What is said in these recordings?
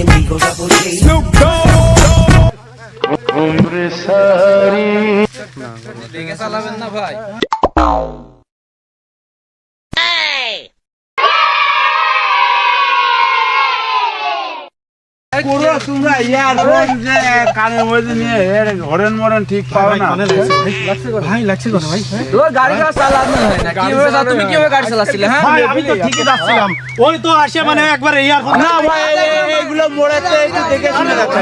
conmigo Double G. দেখে চালাবেন না ভাই। তোমরা ইয়ারফোন যে কানের মধ্যে নিয়ে হরেন মরেন ঠিক পাবে না ভাই লাগছে কথা ভাই। তোর গাড়ি চালানো হয় না, কিভাবে তুমি কিভাবে গাড়ি চালাচ্ছিলে? হ্যাঁ ভাই আমি তো ঠিকই যাচ্ছিলাম, ওই তো আসে মানে একবার ইয়ারফোন না ভাই এইগুলো মোড়েতে একটু দেখে শুনে যাচ্ছে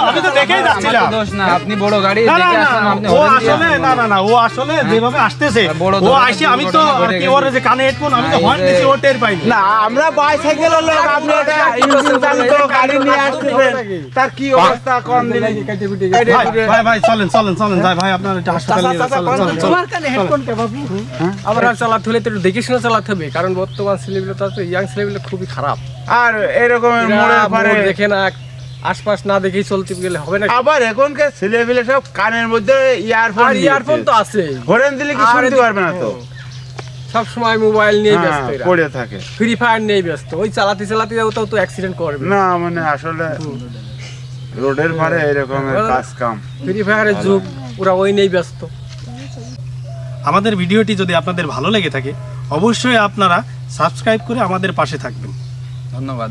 আমি তো দেখেই যাচ্ছিলাম। দোষ না, আপনি বড় গাড়ি না না দেখে না, আসেন, আপনি ও হরেন দিয়ে আসলে না না না, ও আসলে যেভাবে আসতেছে বড় ও ধরনের আসে, আমি তো দুর্ঘটনা আর কি ঘটে ওর যে কানে হেডফোন আমি তো এই হর্ন যে- দিছি, ও টের পাইনি। না আমরা বাইসাইকেলের লোক, আপনি এটা ইঞ্জিন চালিত গাড়ি নিয়ে আসতেছেন, তার কি অবস্থা কোন দিন ভাই ভাই চলেন চলেন চলেন যাই ভাই, আপনার একটা হাসপাতালে নিয়ে যান, চলেন চলেন চলেন। আবার আর চালাতে হলে তো একটু দেখে শুনে চালাতে হবে, কারণ বর্তমান ছেলেগুলো তো আছে, ইয়াং ছেলেগুলো খুবই খারাপ। আর এরকমের মোড়ে এরা পারে মোড় দেখে না, আশপাশ না দেখেই চলতে গেলে হবে না। আবার এখনকার ছেলেপিলে সব কানের মধ্যে ইয়ারফোন আর ইয়ারফোন তো আছে, হরেন দিলে কি আর শুনতে এদিকে- পারবে না তো সব সময় মোবাইল নিয়ে ব্যস্ত, হ্যাঁ, এরা পড়ে থাকে ফ্রি ফায়ার নিয়ে ব্যস্ত, ওই চালাতে চালাতে ওটাও তো অ্যাক্সিডেন্ট করবে। না মানে আসলে রোডের ধারে এরকমের কাজ কাম ফ্রি ফায়ারের যুগ, ওরা ওই নিয়েই ব্যস্ত। আমাদের ভিডিওটি যদি আপনাদের ভালো লেগে থাকে অবশ্যই আপনারা সাবস্ক্রাইব করে আমাদের পাশে থাকবেন। ধন্যবাদ।